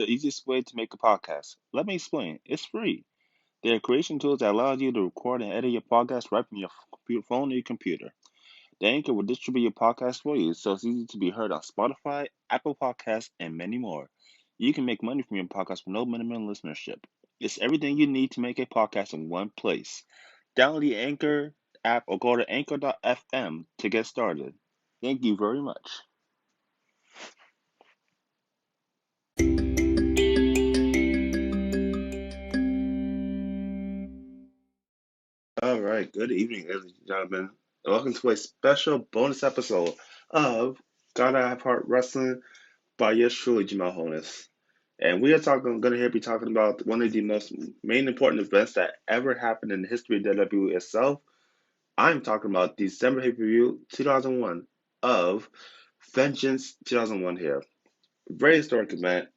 The easiest way to make a podcast. Let me explain. It's free. There are creation tools that allow you to record and edit your podcast right from your computer, phone or your computer. The Anchor will distribute your podcast for you, so it's easy to be heard on Spotify, Apple Podcasts, and many more. You can make money from your podcast with no minimum listenership. It's everything you need to make a podcast in one place. Download the Anchor app or go to anchor.fm to get started. Thank you very much. All right, good evening, ladies and gentlemen. Welcome to a special bonus episode of God I Have Heart Wrestling by yours truly, Jamal Holness. And we are going to be talking about one of the most main important events that ever happened in the history of WWE itself. I'm talking about December pay-per-view 2001 of Vengeance 2001 here. Very historic event.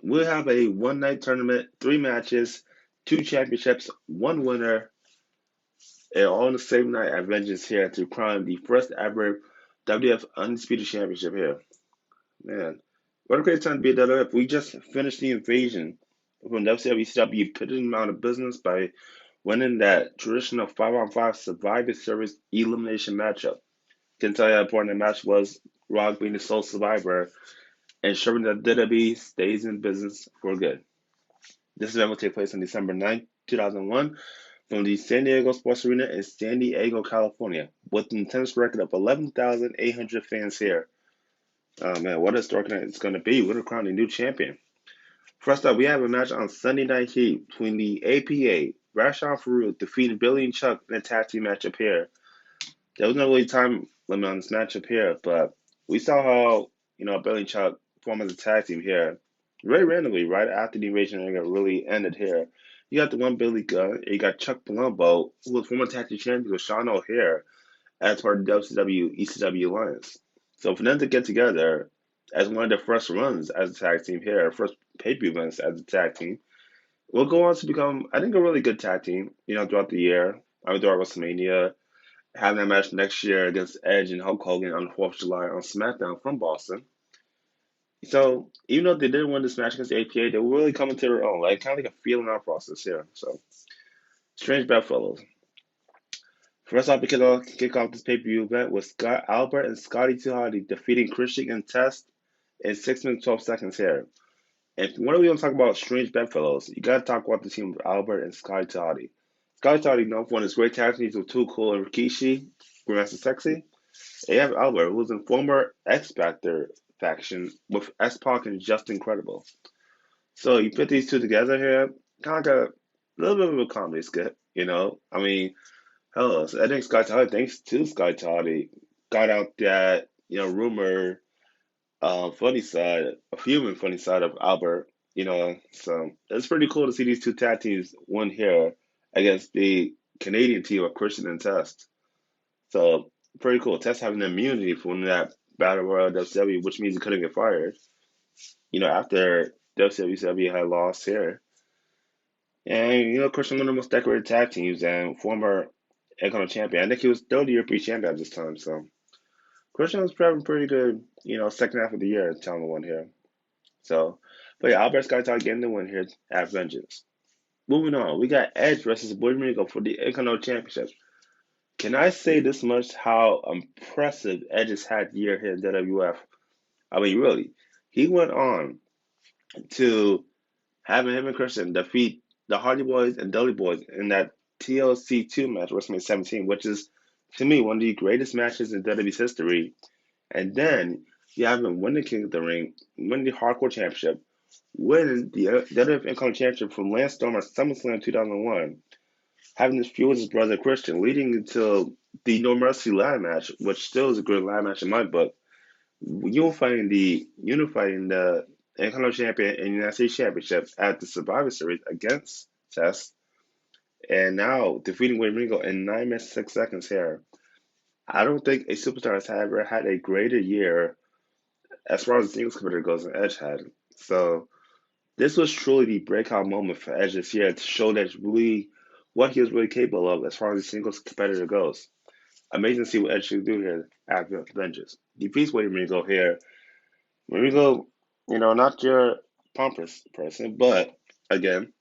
We'll have a one-night tournament, 3 matches, 2 championships, 1 winner, and all on the same night at Vengeance here to crown the first ever WWF Undisputed Championship here. Man, what a great time to be at WWF. We just finished the invasion from WCW, put them out of business by winning that traditional 5-on-5 Survivor Series elimination matchup. Can tell you how important that match was, Rock being the sole survivor, ensuring that WWE stays in business for good. This event will take place on December 9th, 2001, from the San Diego Sports Arena in San Diego, California, with an attendance record of 11,800 fans here. Oh man, what a historic night it's going to be. We're going to crown a new champion. First up, we have a match on Sunday Night Heat between the APA, Rashad Farouk defeating Billy and Chuck in a tag team matchup here. There was no really time limit on this matchup here, but we saw how, Billy and Chuck formed as a tag team here. Very randomly, right after the invasion ring really ended here. You got the one Billy Gunn, and you got Chuck Palumbo, who was former tag team champion with Sean O'Haire as part of the WCW ECW alliance. So for them to get together as one of their first runs as a tag team here, first pay-per-view events as a tag team, will go on to become, I think, a really good tag team, throughout the year. Throughout WrestleMania, having that match next year against Edge and Hulk Hogan on the 4th of July on SmackDown from Boston. So even though they didn't win this match against the APA, they were really coming to their own, like kind of like a feeling out process here. So strange bedfellows. First off, we kick off this pay-per-view event with Scott Albert and Scotty 2 Hotty defeating Christian and Test in 6 minutes 12 seconds here. And when we want to talk about strange bedfellows, you got to talk about the team of Albert and Scotty 2 Hotty. Scotty 2 Hotty known for one of his great tag teams with Too Cool and Rikishi, Grandmaster Sexy. And you have Albert, who was in former X Factor faction with S-Pac and Just Incredible. So you put these two together here, kind of got a little bit of a comedy skit, I mean, hell, so I think Sky Toddy, thanks to Sky Toddy, got out that, rumor, funny side, a human funny side of Albert, so it's pretty cool to see these two tag teams win here against the Canadian team of Christian and Test. So pretty cool. Test having immunity from that Battle Royal WCW, which means he couldn't get fired, after WCW had lost here. And, Christian, one of the most decorated tag teams and former Iconic champion. I think he was still the European champion at this time. So Christian was having pretty good, second half of the year, telling the one here. So, but yeah, Albert Sky getting the win here at Vengeance. Moving on, we got Edge versus Puerto Rico for the Iconic Championship. Can I say this much? How impressive Edge has had year here in WWF. I mean, really, he went on to having him and Christian defeat the Hardy Boys and Dudley Boys in that TLC 2 match, WrestleMania 17, which is, to me, one of the greatest matches in WWE's history. And then you have him win the King of the Ring, win the Hardcore Championship, win the WWF Intercontinental Championship from Lance Storm at SummerSlam 2001, having this feud with his brother Christian, leading into the No Mercy ladder match, which still is a great ladder match in my book, unifying the Intercontinental Champion and United States Championship at the Survivor Series against Test, and now defeating Wade Ringo in 9 minutes 6 seconds here. I don't think a superstar has ever had a greater year as far as the singles competitor goes than Edge had. So this was truly the breakout moment for Edge this year to show that really what he was really capable of as far as the singles competitor goes. Amazing to see what Edge should do here after Vengeance. Defeats Wade Ringo here. Ringo, not your pompous person, but again,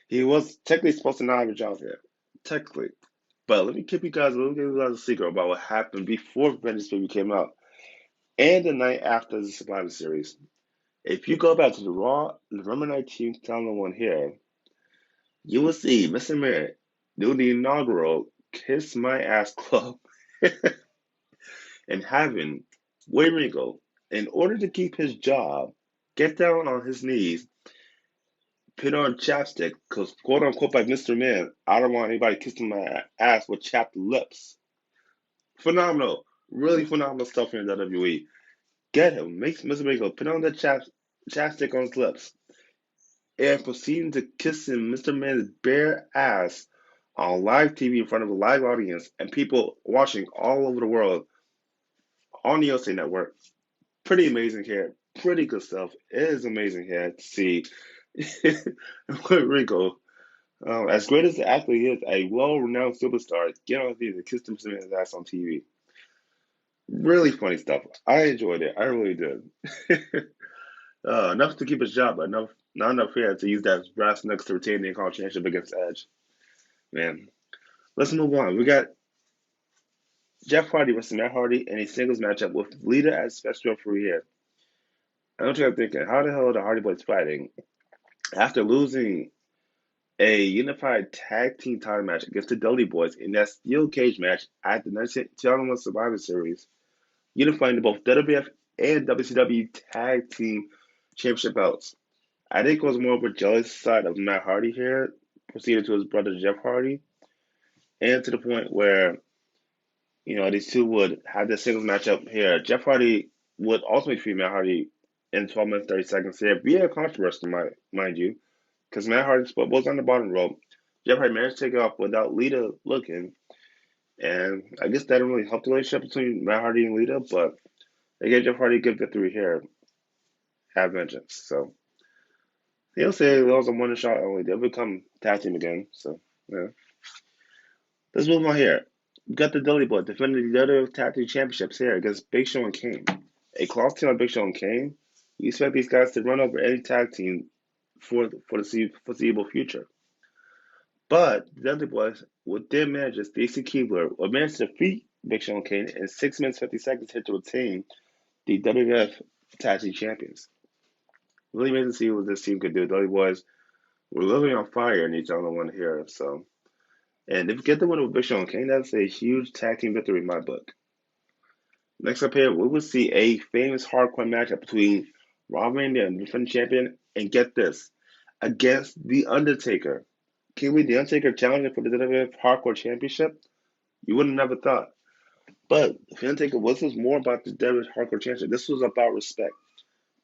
he was technically supposed to not have a job here. Technically. But let me give you guys a secret about what happened before Vengeance Baby came out and the night after the Survivor Series. If you go back to the Raw, November 19th, 2001 here, you will see Mr. Merritt do the inaugural Kiss My Ass Club and having Waringo, in order to keep his job, get down on his knees, put on chapstick, because quote unquote by Mr. Man, I don't want anybody kissing my ass with chapped lips. Phenomenal. Really phenomenal stuff here in WWE. Get him. Makes Mr. Waringo put on the chapstick on his lips and proceeding to kissing Mr. Man's bare ass on live TV in front of a live audience and people watching all over the world on the USA Network. Pretty amazing here. Pretty good stuff. It is amazing here to see Rico, as great as the athlete is, a well-renowned superstar, get on TV and kiss Mr. Man's ass on TV. Really funny stuff. I enjoyed it. I really did. Enough to keep his job, but not enough here to use that brass knucks to retain the Intercontinental Championship against Edge. Man, let's move on. We got Jeff Hardy versus Matt Hardy in a singles matchup with Lita as special referee here. I know what you're thinking. How the hell are the Hardy Boys fighting after losing a unified tag team title match against the Dudley Boys in that steel cage match at the 2001 Survivor Series, unifying both WWF and WCW tag team championship belts? I think it was more of a jealous side of Matt Hardy here, proceeded to his brother Jeff Hardy, and to the point where these two would have this singles matchup here. Jeff Hardy would ultimately defeat Matt Hardy in 12 minutes 30 seconds here via controversy, mind you, because Matt Hardy was on the bottom rope. Jeff Hardy managed to take it off without Lita looking, and I guess that didn't really help the relationship between Matt Hardy and Lita, but they gave Jeff Hardy a good victory here at Vengeance. So he'll say it was a one shot only. They'll become tag team again. So yeah. Let's move on here. We got the Dudley Boys defending the other tag team championships here against Big Show and Kane. A close team on Big Show and Kane. You expect these guys to run over any tag team for the foreseeable future. But the Dudley Boys, with their manager Stacy Keibler, were managed to defeat Big Show and Kane in 6 minutes 50 seconds here to retain the WWF Tag Team Champions. Really amazing to see what this team could do. The Dudley Boys were literally on fire in each other one here. So, and if you get the win with Big Show and Kane, that's a huge tag team victory in my book. Next up here, we will see a famous hardcore matchup between Rob Van Dam, the defending champion, and get this, against The Undertaker. Can we The Undertaker challenging for the WWF Hardcore Championship? You would have never thought. But The Undertaker was more about the WWF Hardcore Championship. This was about respect.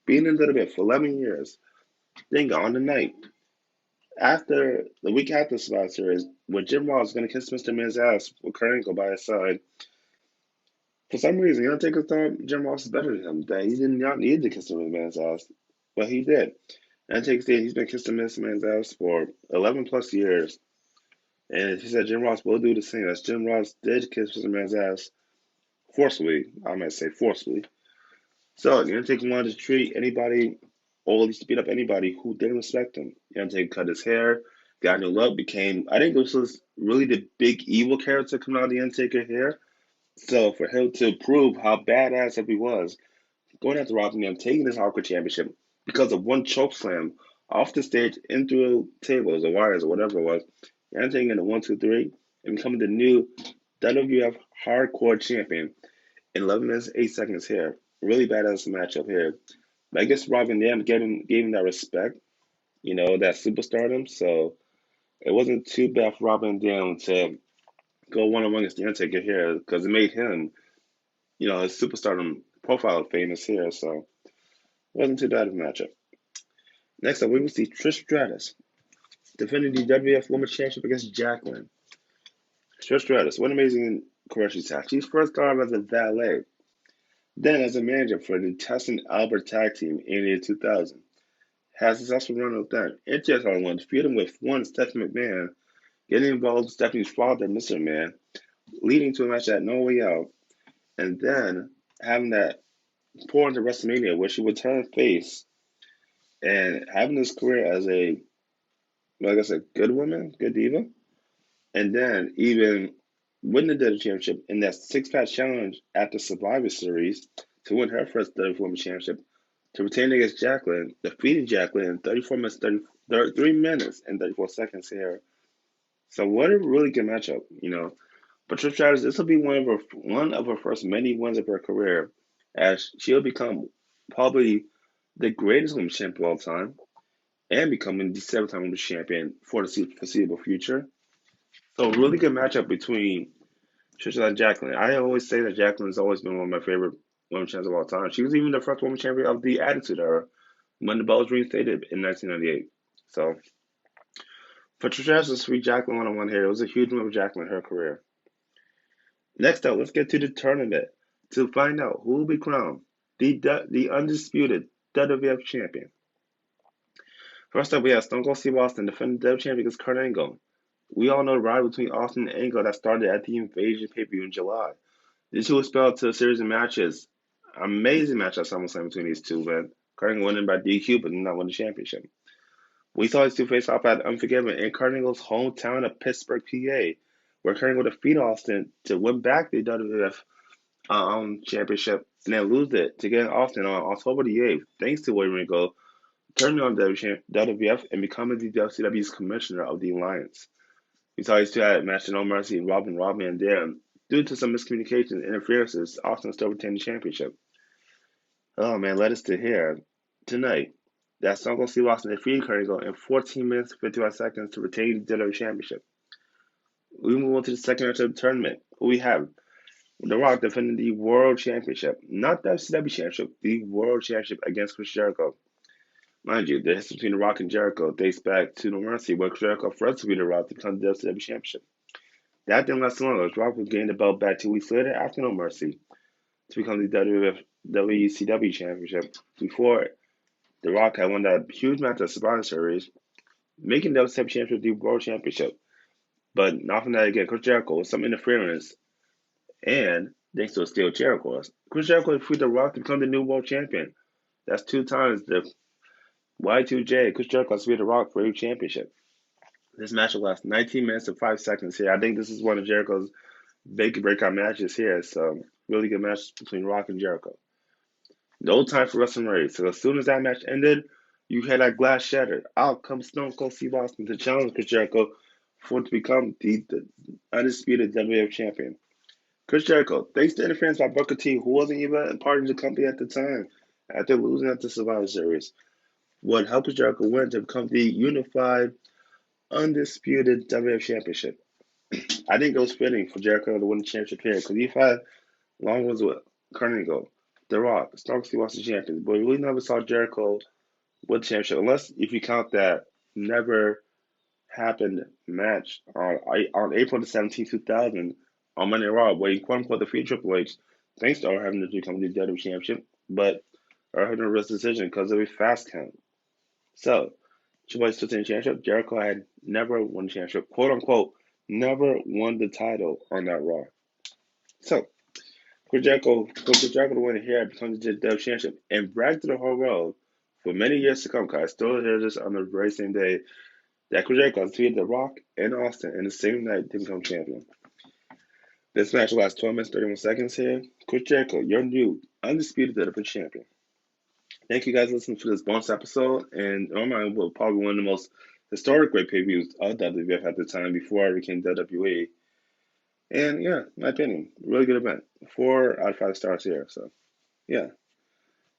Being in WWF for 11 years, then on the night, the week after Survivor Series, when Jim Ross was going to kiss Mr. Man's ass with Kurt Angle by his side, for some reason, The Undertaker thought Jim Ross is better than him, that he did not need to kiss Mr. Man's ass. But he did. Undertaker said he's been kissing Mr. Man's ass for 11 plus years. And he said Jim Ross will do the same, as Jim Ross did kiss Mr. Man's ass forcefully. I might say forcefully. So, The Undertaker wanted to treat anybody, or at least beat up anybody who didn't respect him. The Undertaker cut his hair, got a new look, I think this was really the big evil character coming out of The Undertaker here. So, for him to prove how badass he was, going after Rob Van Dam, taking his Hardcore Championship because of one choke slam off the stage in through tables or wires or whatever it was, The Undertaker in the 1, 2, 3, and becoming the new WWF Hardcore Champion in 11 minutes 8 seconds here. Really badass matchup here. But I guess Rob Van Dam gave him that respect, that superstardom. So it wasn't too bad for Rob Van Dam to go one-on-one against The Undertaker here, because it made him, his superstardom profile famous here. So it wasn't too bad of a matchup. Next up, we will see Trish Stratus defending the WWF Women's Championship against Jacqueline. Trish Stratus, what an amazing career she's had. She first started as a valet, then as a manager for the Tesson Albert Tag Team in the year 2000. Had a successful run with them. It just only won, feuding with one Stephanie McMahon, getting involved with Stephanie's father, Mr. McMahon, leading to a match at No Way Out, and then having that pour into WrestleMania where she would turn face And having this career as a, like I said, good woman, good diva, and then even winning the WWE Championship in that six-pack challenge at the Survivor Series to win her first WWE Women's Championship, to retain against Jacqueline, defeating Jacqueline in 3 minutes and 34 seconds here. So what a really good matchup, you know. But Trish Stratus, this will be one of her first many wins of her career, as she'll become probably the greatest women's champion of all time and becoming the seven-time women's champion for the foreseeable future. So really good matchup between Trisha and Jacqueline. I always say that Jacqueline has always been one of my favorite women's champions of all time. She was even the first women's champion of the Attitude Era when the belt was reinstated in 1998. So for Trish to sweet Jacqueline one-on-one here, it was a huge win for Jacqueline in her career. Next up, let's get to the tournament to find out who will be crowned the undisputed WWF champion. First up, we have Stone Cold Steve Austin defending the WWF champion against Kurt Angle. We all know the rivalry between Austin and Angle that started at the Invasion pay-per-view in July. These two were spelled to a series of matches. Amazing match at SummerSlam between these two, man. Kurt Angle winning by DQ, but not win the championship. We saw these two face off at Unforgiven in Kurt Angle's hometown of Pittsburgh, PA, where Kurt Angle defeated Austin to win back the WWF championship and then lose it to get Austin on October the 8th, thanks to William Regal turning on WWF and becoming the WCW's commissioner of the alliance. We saw these two had a match in No Mercy and Robin and Dan. Due to some miscommunication and interferences, Austin still retained the championship. Oh man, let us to hear tonight that Stone Cold Steve Austin defeated Kurt Angle in 14 minutes 55 seconds to retain the WWE Championship. We move on to the second match of the tournament. We have The Rock defending the World Championship, not the WCW Championship, the World Championship against Chris Jericho. Mind you, the history between The Rock and Jericho dates back to No Mercy, where Jericho first defeated The Rock to become the WCW Championship. That didn't last long, as Rock would gain the belt back 2 weeks later after No Mercy to become the WCW Championship. Before The Rock had won that huge match at Survivor Series, making the WCW Championship the World Championship. But not from that again, Chris Jericho with some interference, and thanks to a steel chair, of course, Chris Jericho defeated The Rock to become the new World Champion. That's 2 times the Y2J. Chris Jericho defeated The Rock for a championship. This match will last 19 minutes and 5 seconds here. I think this is one of Jericho's big breakout matches here. So really good match between Rock and Jericho. No time for wrestling race. So as soon as that match ended, you had that glass shattered. Out comes Stone Cold Steve Austin to challenge Chris Jericho for to become the undisputed WWF champion. Chris Jericho, thanks to interference by Booker T, who wasn't even part of the company at the time, after losing at the Survivor Series, would help Jericho win to become the unified, undisputed WWF championship. I think it was fitting for Jericho to win the championship here because you've had long ones with Kurt Angle, The Rock, Stone Cold Steve Austin champions, but we really never saw Jericho with the championship, unless if you count that never happened match on April the 17th, 2000 on Monday Night Raw, where he quote unquote defeated Triple H thanks to our having to become the WWE Championship, but our having a risk decision because of a fast count. So, Triple H still in the championship. Jericho had never won the championship, quote unquote, never won the title on that Raw. So, Chris Jericho to win here becomes the WWE Championship and brag to the whole world for many years to come, because I still hear this on the very same day that Chris Jericho defeated The Rock and Austin in the same night to become champion. This match will last 12 minutes 31 seconds here. Chris Jericho, your new undisputed WWE champion. Thank you guys for listening to this bonus episode, and in my mind, will probably one of the most historic great pay-per-views of WWF at the time before I became WWE. And yeah, my opinion, really good event. 4 out of 5 stars here. So yeah.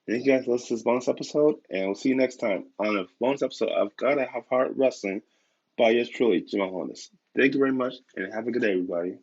Thank you guys for listening to this bonus episode, and we'll see you next time on a bonus episode of Gotta Have Heart Wrestling by yours truly, Jamal Honus. Thank you very much, and have a good day, everybody.